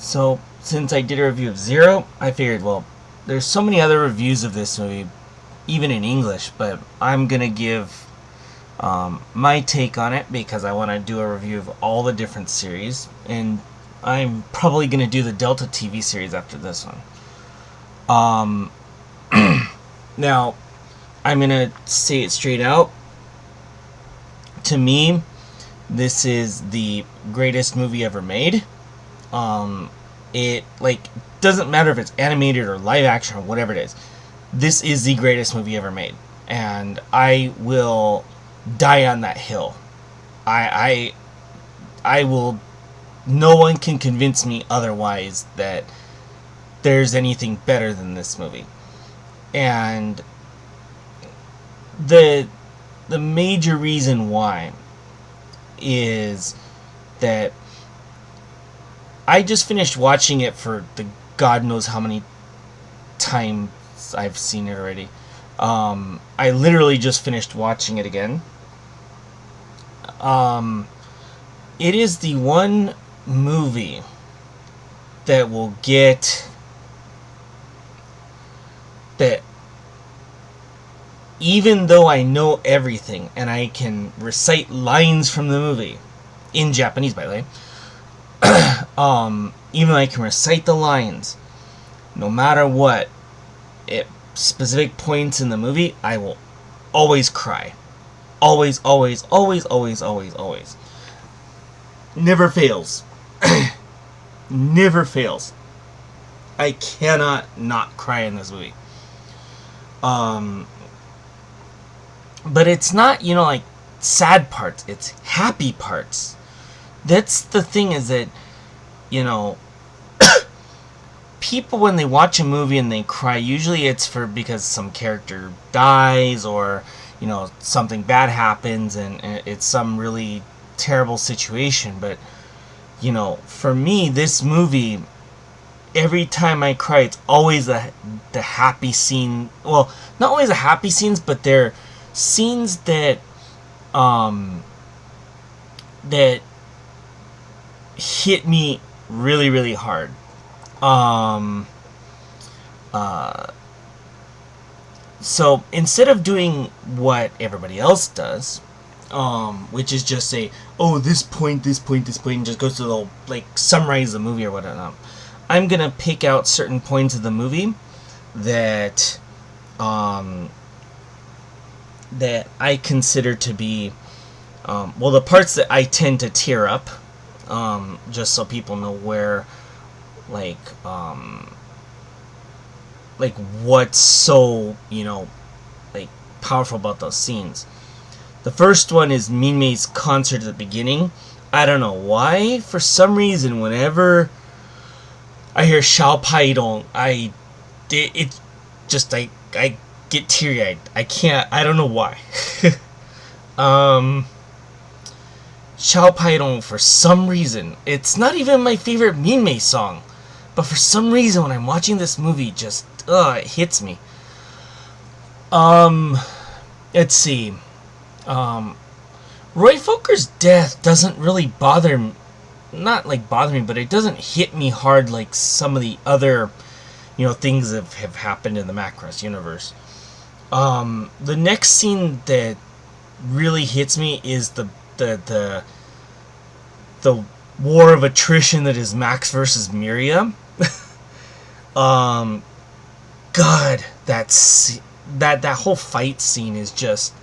So, since I did a review of Zero, I figured, well, there's so many other reviews of this movie, even in English, but I'm gonna give my take on it because I want to do a review of all the different series, and I'm probably gonna do the Delta TV series after this one. Um, Now, I'm gonna say it straight out. To me, this is the greatest movie ever made. It doesn't matter if it's animated or live action or whatever it is. This is the greatest movie ever made, and I will die on that hill. I will. No one can convince me otherwise that there's anything better than this movie. And the major reason why is that I just finished watching it for the God knows how many times I've seen it already. I literally just finished watching it again. It is the one movie that will get that, even though I know everything and I can recite lines from the movie in Japanese, by the way, even though I can recite the lines, no matter what, at specific points in the movie, I will always cry. Always, always, always, always, always, always. Never fails. Never fails. I cannot not cry in this movie. But it's not, like, sad parts. It's happy parts. That's the thing, is that, people, when they watch a movie and they cry, usually it's because some character dies, or, something bad happens and it's some really terrible situation. But, for me, this movie, every time I cry, it's always the happy scene. Well, not always the happy scenes, but they're scenes that that hit me really, really hard. So instead of doing what everybody else does, which is just say, oh, this point, this point, this point, and just goes to the summarize the movie or whatnot, I'm gonna pick out certain points of the movie that that I consider to be the parts that I tend to tear up, just so people know where what's so powerful about those scenes. The first one is Minmei's concert at the beginning. I don't know why, for some reason, whenever I hear Xiao Pai Dong, I get teary-eyed. I don't know why. Xiao Pai Dong, for some reason, it's not even my favorite Minmei song, but for some reason when I'm watching this movie, just it hits me. Let's see. Roy Foker's death doesn't really bother me. Not bother me, but it doesn't hit me hard like some of the other things that have happened in the Macross universe. The next scene that really hits me is the war of attrition that is Max versus Miria. God, that whole fight scene is just,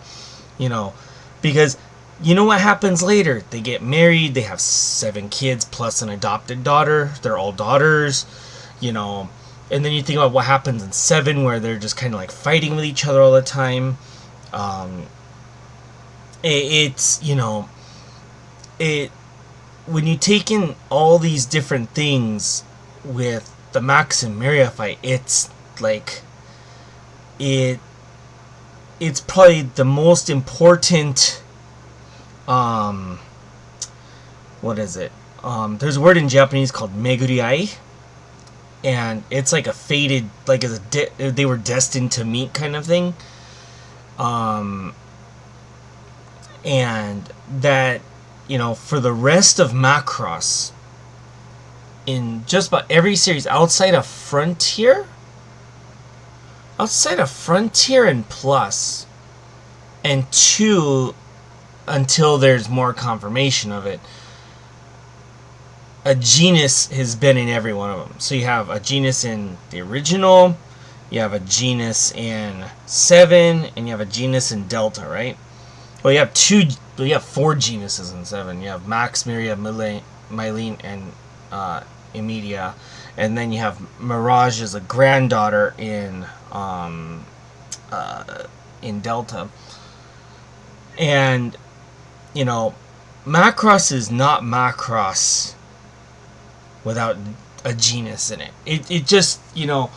because what happens later? They get married, they have 7 kids plus an adopted daughter. They're all daughters, and then you think about what happens in 7, where they're just kind of fighting with each other all the time. When you take in all these different things with the Max and Miria fight, it's it's probably the most important. What is it? There's a word in Japanese called meguriai, and it's like a fated, they were destined to meet kind of thing. And that, for the rest of Macross, in just about every series outside of Frontier. Outside of Frontier and Plus, and 2 until there's more confirmation of it, a genus has been in every one of them. So you have a genus in the original, you have a genus in 7, and you have a genus in Delta, right? Well, you have 4 genuses in 7. You have Max, Myria, Mylene, and Emilia. And then you have Mirage as a granddaughter in Delta. And, you know, Macross is not Macross without a genus in it. It just, you know,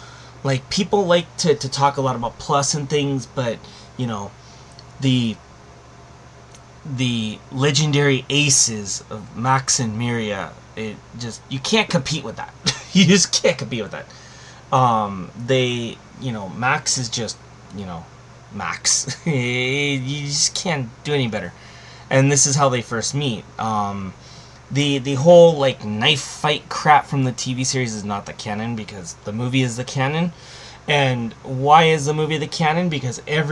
like, people like to talk a lot about plus and things, but, you know, the legendary aces of Max and Myria, it just, you can't compete with that. You just can't compete with that. They, you know, Max is just, you know, Max. You just can't do any better. And this is how they first meet. The whole, like, knife fight crap from the TV series is not the canon, because the movie is the canon. And why is the movie the canon? Because if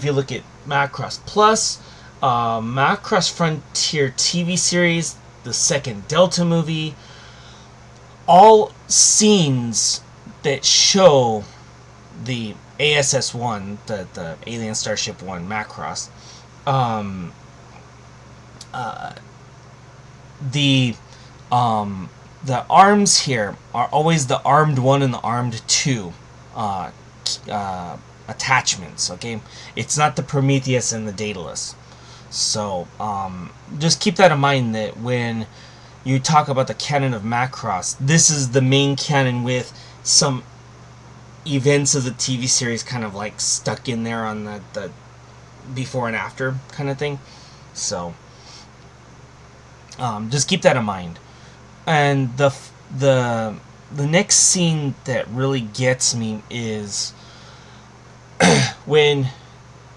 you look at Macross Plus, Macross Frontier TV series, the second Delta movie, all scenes that show the ASS-1, the Alien Starship 1, Macross, the arms here are always the armed 1 and the armed 2 attachments, okay? It's not the Prometheus and the Daedalus. So, just keep that in mind, that when you talk about the canon of Macross, this is the main canon with some events of the TV series kind of like stuck in there on the before and after kind of thing. So, just keep that in mind. And the next scene that really gets me is when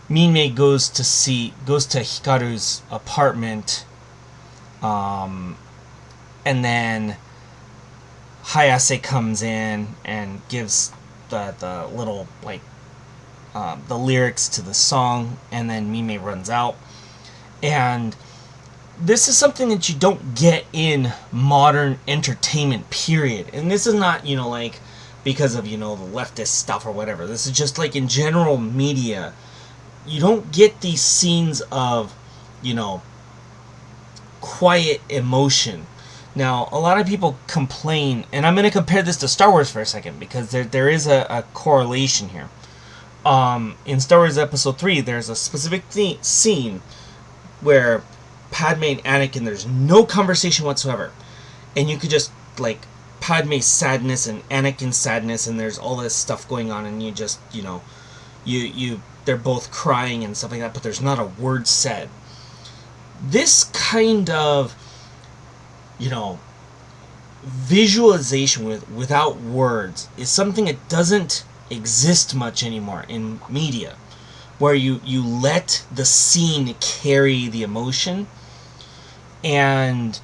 Minmei goes to Hikaru's apartment, and then Hayase comes in and gives the little, like, the lyrics to the song, and then Minmei runs out. And this is something that you don't get in modern entertainment, period. And this is not, you know, like, because of, you know, the leftist stuff or whatever. This is just, like, in general media. You don't get these scenes of, you know, quiet emotion. Now, a lot of people complain, and I'm going to compare this to Star Wars for a second, because there is a correlation here. In Star Wars Episode 3, there's a specific scene where Padme and Anakin, there's no conversation whatsoever. And you could just, like, Padme's sadness and Anakin's sadness, and there's all this stuff going on, and you just, you know, they're both crying and stuff like that, but there's not a word said. This kind of, you know, visualization without words is something that doesn't exist much anymore in media, where you let the scene carry the emotion. And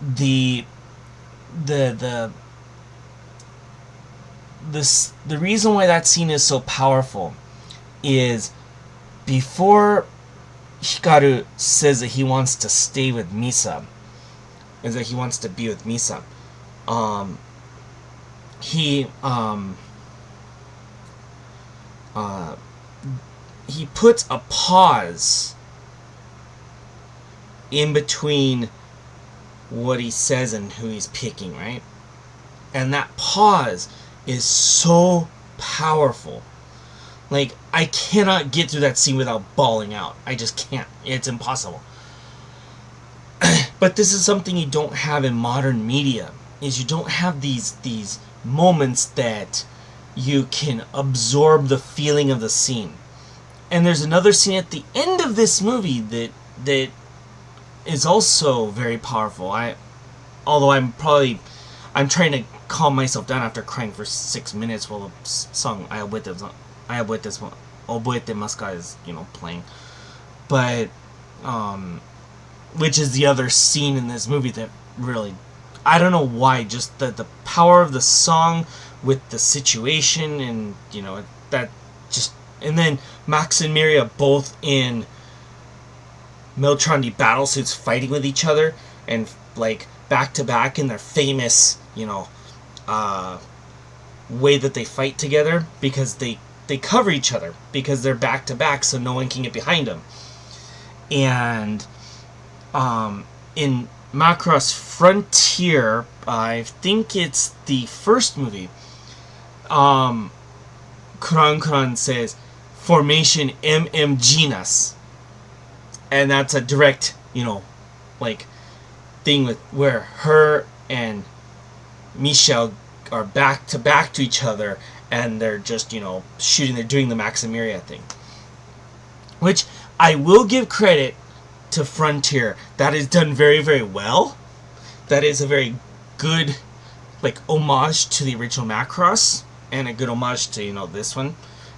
the reason why that scene is so powerful is before Hikaru says that he wants to stay with Misa, is that he wants to be with Misa, he puts a pause in between what he says and who he's picking, right? And that pause is so powerful. Like, I cannot get through that scene without bawling out. I just can't. It's impossible. But this is something you don't have in modern media, is you don't have these moments that you can absorb the feeling of the scene. And there's another scene at the end of this movie that is also very powerful. Although I'm trying to calm myself down after crying for 6 minutes while the song Oboetemasu is, you know, playing. But which is the other scene in this movie that really I don't know why, just the power of the song with the situation, and that just, and then Max and Miria both in Miltrandi battle suits fighting with each other, and like back to back in their famous way that they fight together, because they cover each other because they're back to back, so no one can get behind them. And in Macross Frontier, I think it's the first movie, Kran says formation MMGNAS, and that's a direct like thing with where her and Michelle are back to back to each other, and they're just shooting, they're doing the Maximiria thing, which I will give credit to Frontier. That is done very, very well. That is a very good homage to the original Macross, and a good homage to this one,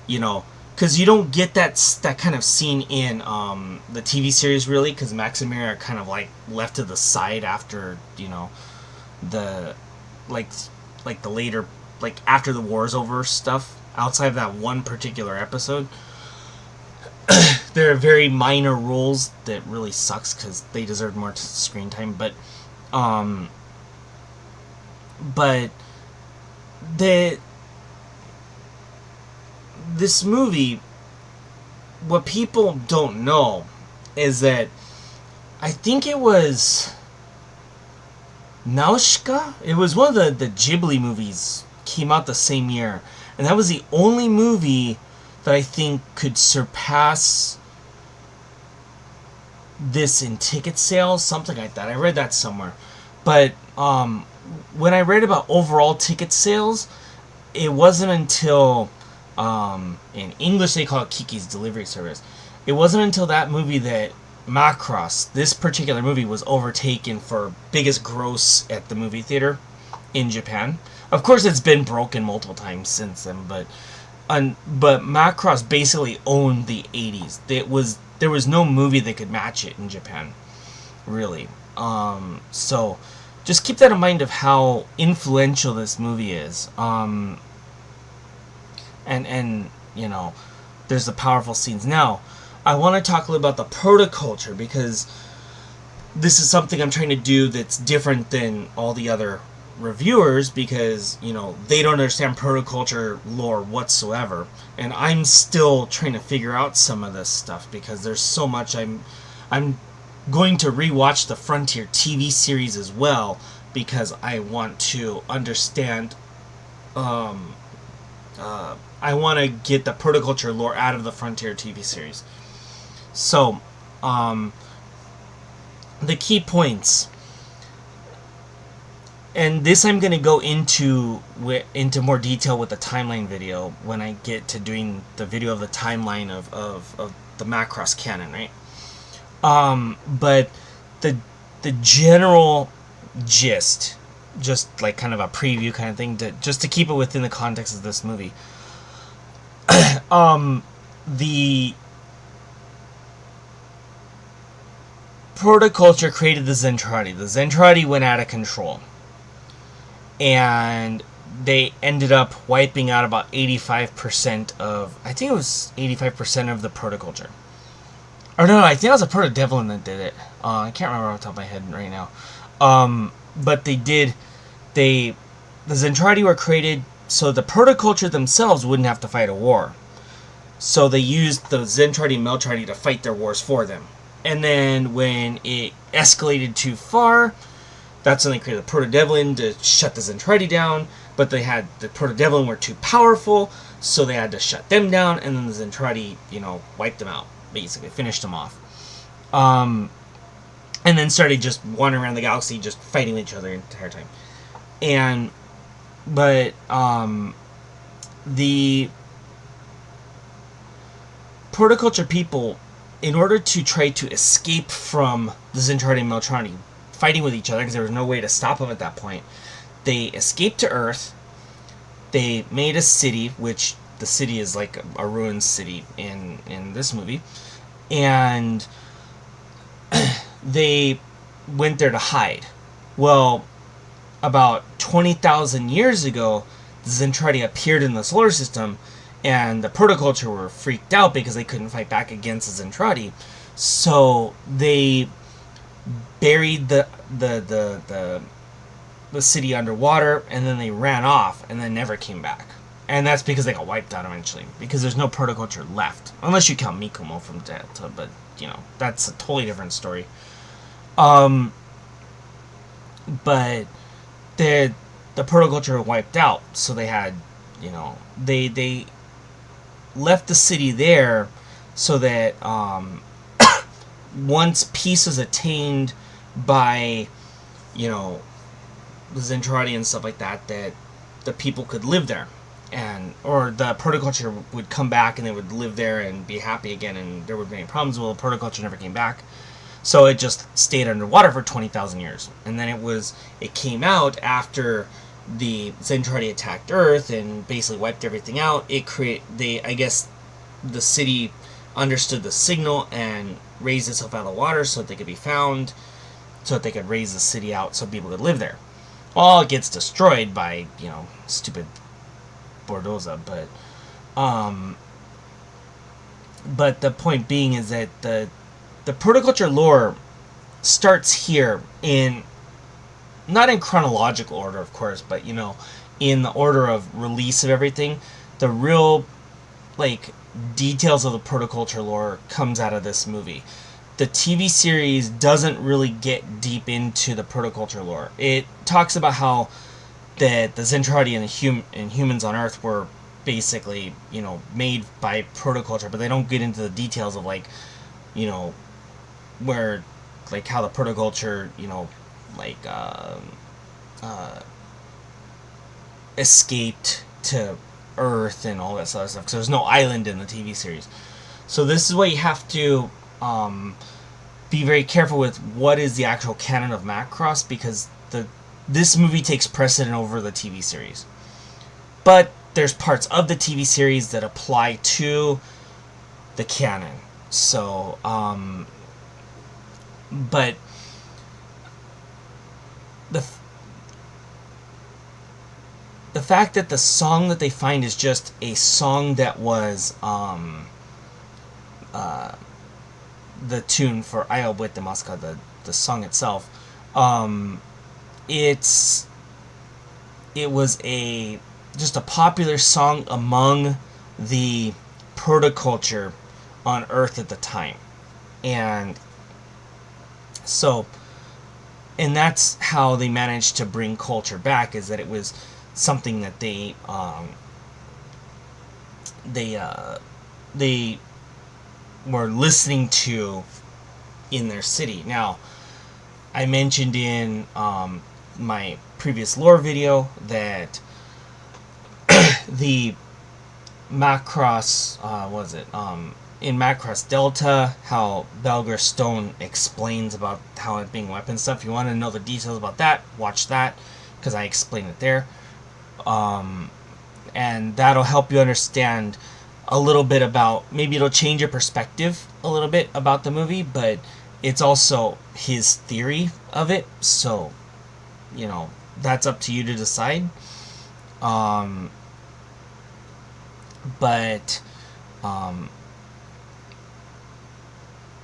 because you don't get that kind of scene in the TV series, really, because Max and Mira are kind of left to the side after the the later, after the war's over stuff, outside of that one particular episode. There are very minor roles that really sucks because they deserve more screen time, but this movie, what people don't know is that I think it was Nausicaa. It was one of the Ghibli movies, came out the same year, and that was the only movie that I think could surpass this in ticket sales, something like that. I read that somewhere. But when I read about overall ticket sales, it wasn't until in English they call it Kiki's Delivery Service. It wasn't until that movie that Macross, this particular movie, was overtaken for biggest gross at the movie theater in Japan. Of course, it's been broken multiple times since then, but Macross basically owned the 80s. There was no movie that could match it in Japan, really. So just keep that in mind of how influential this movie is. And there's the powerful scenes. Now, I want to talk a little about the Protoculture, because this is something I'm trying to do that's different than all the other reviewers, because they don't understand Protoculture lore whatsoever, and I'm still trying to figure out some of this stuff because there's so much. I'm going to rewatch the Frontier TV series as well, because I want to understand. I want to get the Protoculture lore out of the Frontier TV series. So, the key points. And this I'm going to go into more detail with the timeline video when I get to doing the video of the timeline of the Macross canon, right? But the general gist, just like kind of a preview kind of thing, just to keep it within the context of this movie. The Protoculture created the Zentradi. The Zentradi went out of control, and they ended up wiping out about 85% of, I think it was 85% of the Protoculture. Or no, I think it was a Protodevlin that did it. I can't remember off the top of my head right now. But the Zentradi were created so the Protoculture themselves wouldn't have to fight a war. So they used the Zentradi and Meltradi to fight their wars for them. And then when it escalated too far, that's when they created the Protodevlin to shut the Zentradi down. But the Protodevlin were too powerful, so they had to shut them down, and then the Zentradi, wiped them out, basically, finished them off. And then started just wandering around the galaxy, just fighting with each other the entire time. But the Protoculture people, in order to try to escape from the Zentradi and Meltrani fighting with each other, because there was no way to stop them at that point, they escaped to Earth. They made a city, which the city is like a ruined city in this movie, and they went there to hide. Well, about 20,000 years ago, the Zentradi appeared in the solar system, and the Protoculture were freaked out because they couldn't fight back against the Zentradi. So they buried the city underwater, and then they ran off, and then never came back. And that's because they got wiped out eventually, because there's no Protoculture left, unless you count Mikumo from Delta, but you know, that's a totally different story. But the Protoculture wiped out, so they had, you know, they left the city there so that once peace was attained by, you know, the Zentradi and stuff like that, that the people could live there, and or the Protoculture would come back and they would live there and be happy again, and there would be any problems. Well, the Protoculture never came back, so it just stayed underwater for 20,000 years, and then it came out after the Zentradi attacked Earth and basically wiped everything out. I guess the city understood the signal and raised itself out of the water so that they could be found, so that they could raise the city out so people could live there. All it gets destroyed by, you know, stupid Bordoza, but the point being is that the Protoculture lore starts here, in not in chronological order, of course, but you know, in the order of release of everything. The real, like, details of the Protoculture lore comes out of this movie. The TV series doesn't really get deep into the Protoculture lore. It talks about how the Zentradi and humans on Earth were basically, you know, made by Protoculture, but they don't get into the details of, like, you know, where, like, how the Protoculture, you know, like, escaped to Earth and all that sort of stuff, because there's no island in the TV series. So this is why you have to be very careful with what is the actual canon of Macross, because this movie takes precedent over the TV series. But there's parts of the TV series that apply to the canon. So, but the fact that the song that they find is just a song that was the tune for Ayo Buete Masca, the song itself, it was just a popular song among the Protoculture on Earth at the time. And so, and that's how they managed to bring culture back, is that it was something that they were listening to in their city. Now, I mentioned in my previous lore video that the Macross, in Macross Delta, how Belger Stone explains about how it being weapon stuff. If you want to know the details about that, watch that, because I explain it there. And that'll help you understand a little bit about, maybe it'll change your perspective a little bit about the movie, but it's also his theory of it, so, you know, that's up to you to decide. But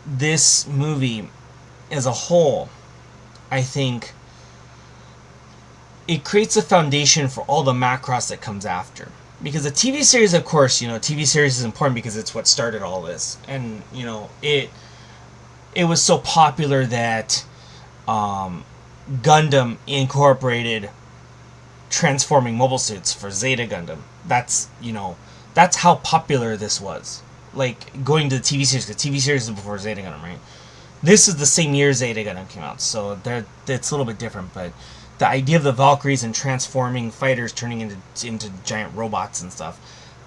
this movie as a whole, I think it creates a foundation for all the Macross that comes after. Because the TV series, of course, you know, TV series is important because it's what started all this. And, you know, it was so popular that Gundam incorporated transforming mobile suits for Zeta Gundam. That's, you know, that's how popular this was. Like, going to the TV series, because TV series is before Zeta Gundam, right? This is the same year Zeta Gundam came out, so it's a little bit different, but the idea of the Valkyries and transforming fighters turning into giant robots and stuff,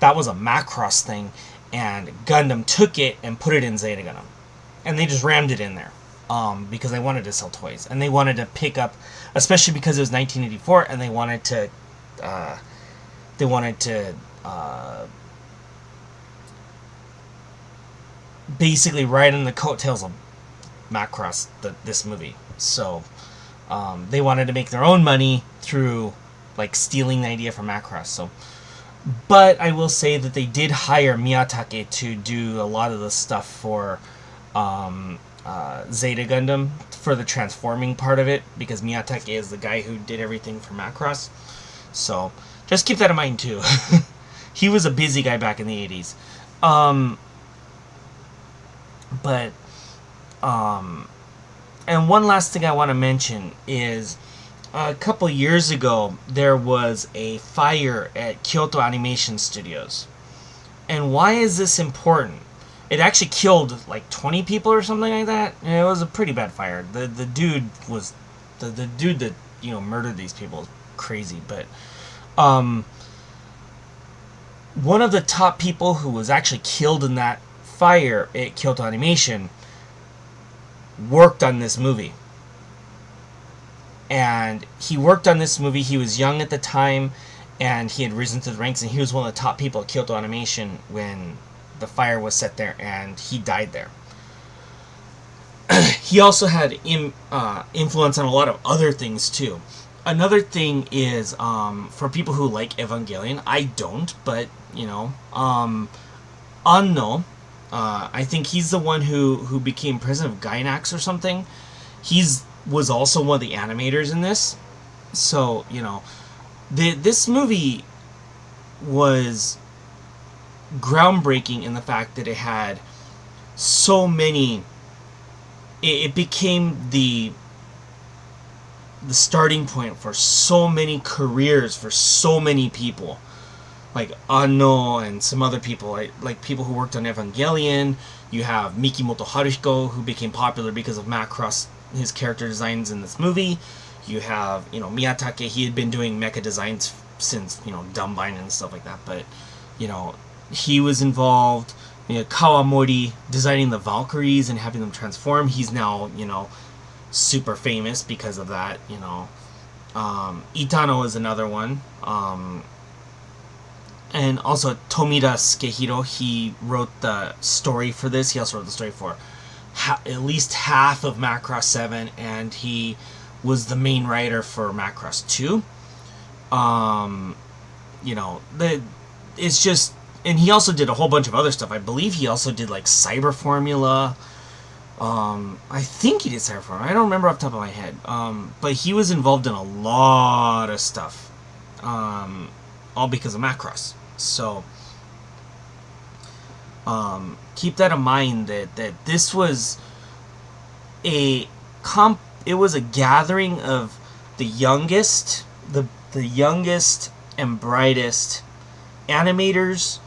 that was a Macross thing, and Gundam took it and put it in Zeta Gundam. And they just rammed it in there, because they wanted to sell toys. And they wanted to pick up, especially because it was 1984, and they wanted to basically ride on the coattails of Macross, this movie. So, They wanted to make their own money through like stealing the idea from Macross. So, but I will say that they did hire Miyatake to do a lot of the stuff for Zeta Gundam, for the transforming part of it, because Miyatake is the guy who did everything for Macross. So just keep that in mind too. He was a busy guy back in the 80s. But and one last thing I want to mention is a couple years ago there was a fire at Kyoto Animation Studios. And why is this important? It actually killed like 20 people or something like that. And it was a pretty bad fire. The dude was the dude that, you know, murdered these people is crazy, but one of the top people who was actually killed in that fire at Kyoto Animation worked on this movie. And he worked on this movie. He was young at the time, and he had risen to the ranks, and he was one of the top people at Kyoto Animation when the fire was set there, and he died there. He also had influence on a lot of other things too. Another thing is, for people who like Evangelion, I don't, but, you know, Anno, I think he's the one who became president of Gainax or something. Was also one of the animators in this. So, you know, this movie was groundbreaking in the fact that it had so many... It became the starting point for so many careers for so many people, like Anno and some other people, like people who worked on Evangelion. You have Mikimoto Haruhiko, who became popular because of Macross, his character designs in this movie. You have, you know, Miyatake. He had been doing mecha designs since, you know, Dumbine and stuff like that, but, you know, he was involved. You know, Kawamori designing the Valkyries and having them transform. He's now, you know, super famous because of that, you know. Itano is another one. And also Tomita Sukehiro, he wrote the story for this. He also wrote the story for at least half of Macross 7, and he was the main writer for Macross 2. You know, it's just... And he also did a whole bunch of other stuff. I believe he also did, like, Cyber Formula. I think he did Cyber Formula. I don't remember off the top of my head. But he was involved in a lot of stuff. All because of Macross. So, keep that in mind, that this was it was a gathering of the youngest, the youngest and brightest animators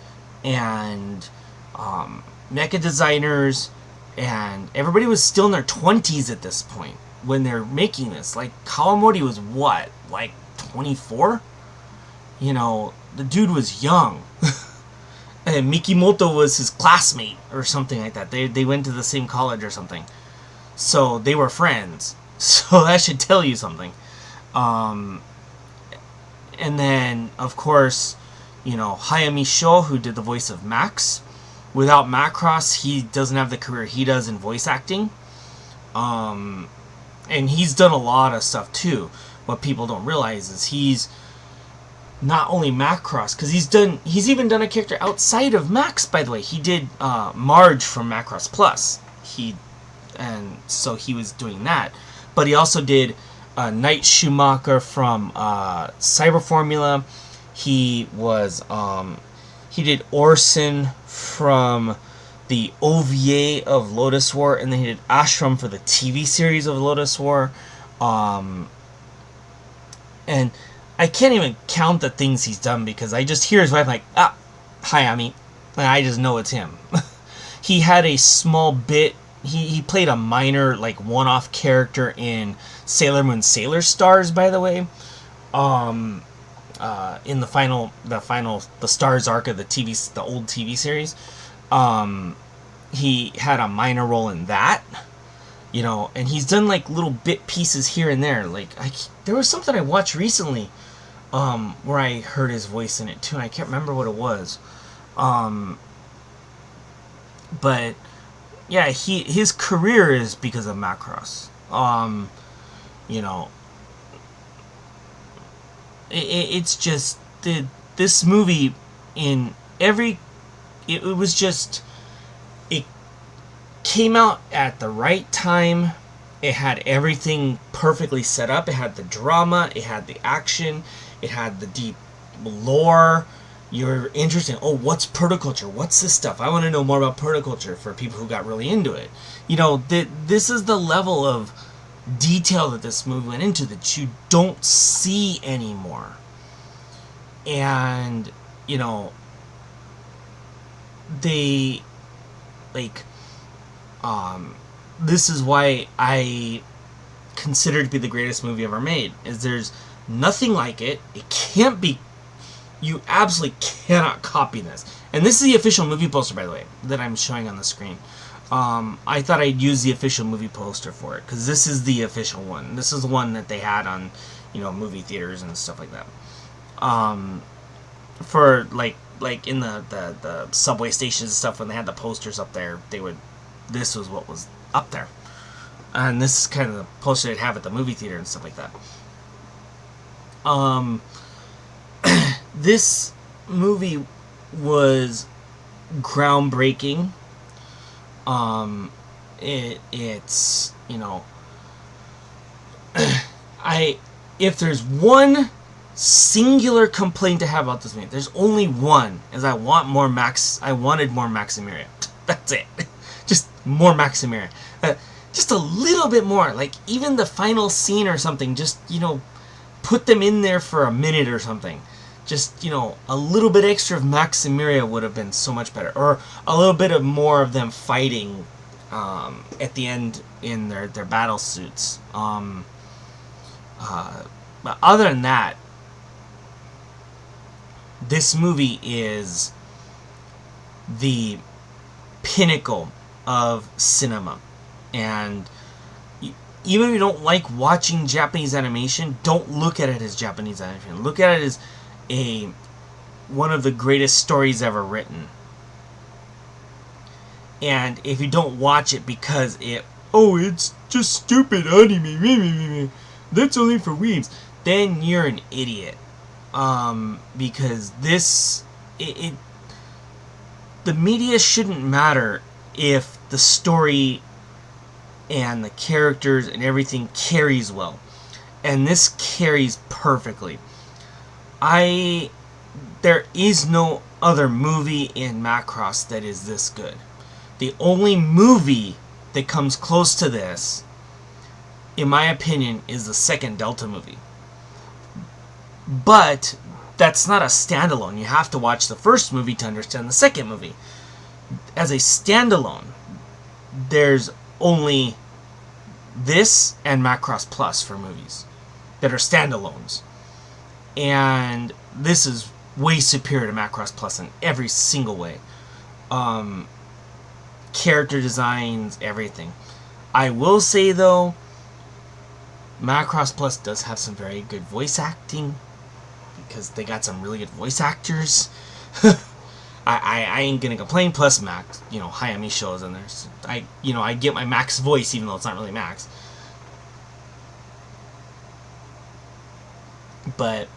and mecha designers, and everybody was still in their 20s at this point when they're making this. Like, Kawamori was what, like 24? You know, the dude was young. And Mikimoto was his classmate or something like that. They went to the same college or something. So they were friends. So that should tell you something. And then, of course, you know, Hayami Sho, who did the voice of Max. Without Macross, he doesn't have the career he does in voice acting. And he's done a lot of stuff too. What people don't realize is he's not only Macross, because he's even done a character outside of Max, by the way. He did Marge from Macross Plus. And so he was doing that. But he also did Knight Schumacher from Cyber Formula. He did Orson from the OVA of Lotus War, and then he did Ashram for the TV series of Lotus War. And I can't even count the things he's done, because I just hear his wife like, Hayami. And I just know it's him. He had a small bit. He played a minor, like, one-off character in Sailor Moon Sailor Stars, by the way. In the Stars arc of the old TV series. He had a minor role in that. You know, and he's done, like, little bit pieces here and there. Like, there was something I watched recently, where I heard his voice in it too, and I can't remember what it was. But yeah, his career is because of Macross. you know, it's just this movie in every it was just it came out at the right time. It had everything perfectly set up. It had the drama, it had the action, it had the deep lore. You're interested. Oh, what's Protoculture? What's this stuff? I want to know more about Protoculture for people who got really into it. You know, this is the level of detail that this movie went into that you don't see anymore. And, you know, they, like, this is why I consider it to be the greatest movie ever made. Is there's nothing like it. It can't be. You absolutely cannot copy this. And this is the official movie poster, by the way, that I'm showing on the screen. I thought I'd use the official movie poster for it because this is the official one. This is the one that they had on, you know, movie theaters and stuff like that. For like in the subway stations and stuff, when they had the posters up there, this was what was up there. And this is kind of the poster they'd have at the movie theater and stuff like that. This movie was groundbreaking. It's, you know, if there's one singular complaint to have about this movie, there's only one, is I wanted more Maximilian. That's it. Just more Maximilian. Just a little bit more, like even the final scene or something, just, you know, put them in there for a minute or something. Just, you know, a little bit extra of Maximilian would have been so much better. Or a little bit of more of them fighting at the end in their battle suits. But other than that, this movie is the pinnacle of cinema. And even if you don't like watching Japanese animation, don't look at it as Japanese animation. Look at it as one of the greatest stories ever written. And if you don't watch it because it's just stupid anime, that's only for weebs, then you're an idiot. Because the media shouldn't matter if the story and the characters and everything carries well. And this carries perfectly. There is no other movie in Macross that is this good. The only movie that comes close to this, in my opinion, is the second Delta movie. But that's not a standalone. You have to watch the first movie to understand the second movie. As a standalone, there's only this and Macross Plus for movies that are standalones. And this is way superior to Macross Plus in every single way. Character designs, everything. I will say, though, Macross Plus does have some very good voice acting, because they got some really good voice actors. I ain't gonna complain. Plus, Max, Hayami shows in there. So I get my Max voice, even though it's not really Max. But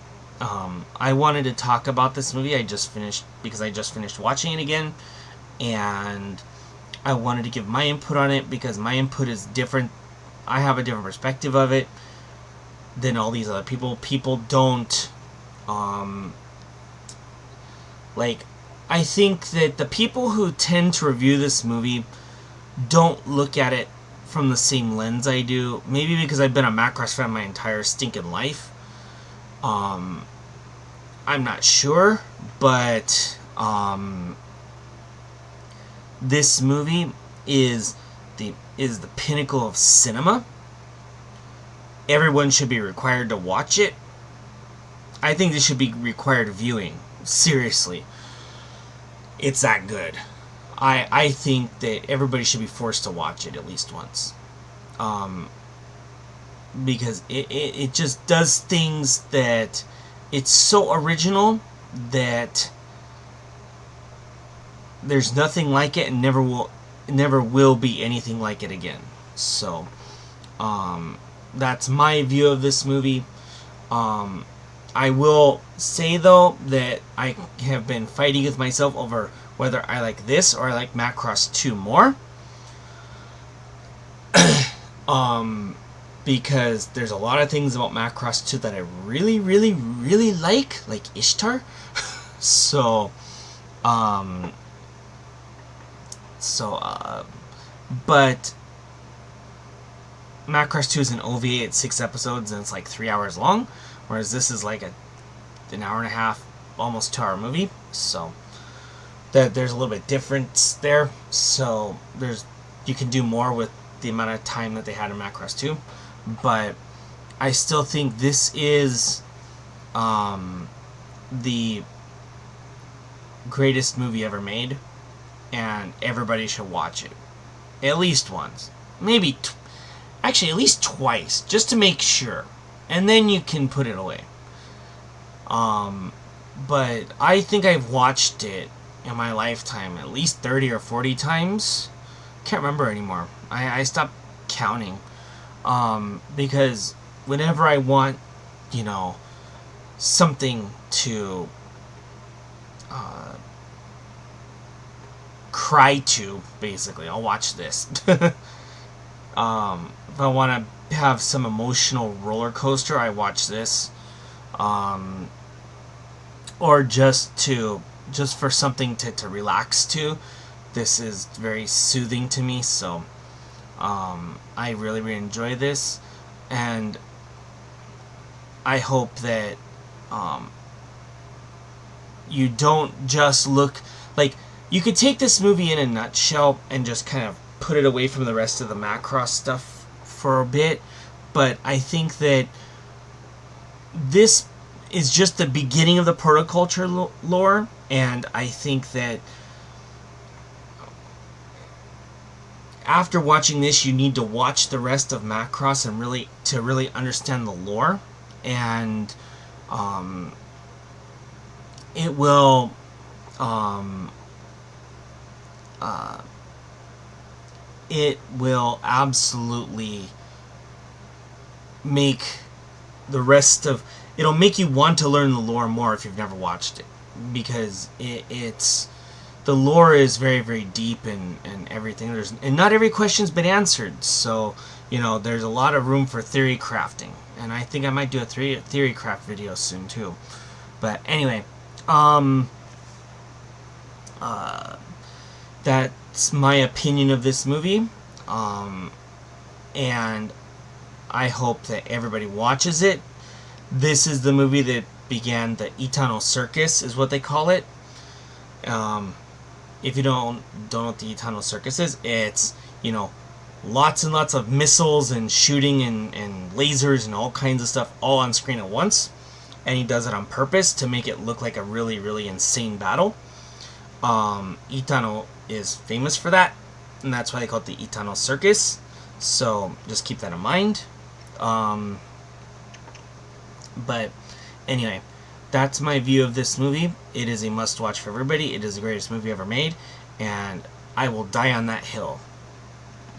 I wanted to talk about this movie. I just finished watching it again, and I wanted to give my input on it because my input is different. I have a different perspective of it than all these other people. People don't I think that the people who tend to review this movie don't look at it from the same lens I do. Maybe because I've been a Macross fan my entire stinking life. I'm not sure, but this movie is the pinnacle of cinema. Everyone should be required to watch it. I think this should be required viewing. Seriously. It's that good. I think that everybody should be forced to watch it at least once. Because it just does things that it's so original that there's nothing like it and never will be anything like it again. So that's my view of this movie. I will say, though, that I have been fighting with myself over whether I like this or I like Macross 2 more. Because there's a lot of things about Macross 2 that I really, really, really like Ishtar. So, but Macross 2 is an OVA at 6 episodes and it's like 3 hours long, whereas this is like an hour and a half, almost 2 hour movie. So there's a little bit difference there. So you can do more with the amount of time that they had in Macross 2, but I still think this is the greatest movie ever made, and everybody should watch it at least once, maybe actually at least twice, just to make sure, and then you can put it away. But I think I've watched it in my lifetime at least 30 or 40 times. Can't remember anymore. I stopped counting, because whenever I want, something to cry to, basically, I'll watch this. If I want to have some emotional roller coaster, I watch this. Or just for something to relax to. This is very soothing to me, so I really, really enjoy this, and I hope that you don't just look like you could take this movie in a nutshell and just kind of put it away from the rest of the Macross stuff for a bit, but I think that this is just the beginning of the Protoculture lore, and I think that after watching this, you need to watch the rest of Macross and really understand the lore, and it will absolutely make the rest of it'll make you want to learn the lore more if you've never watched it, because it's the lore is very, very deep and everything. And not every question's been answered, so there's a lot of room for theory crafting, and I think I might do a theory craft video soon too. But anyway, that's my opinion of this movie, and I hope that everybody watches it. This is the movie that began the Eternal Circus, is what they call it. If you don't know what the Eternal Circus is, it's, lots and lots of missiles and shooting and lasers and all kinds of stuff all on screen at once. And he does it on purpose to make it look like a really, really insane battle. Eternal is famous for that, and that's why they call it the Eternal Circus. So just keep that in mind. But anyway, that's my view of this movie. It is a must-watch for everybody. It is the greatest movie ever made, and I will die on that hill.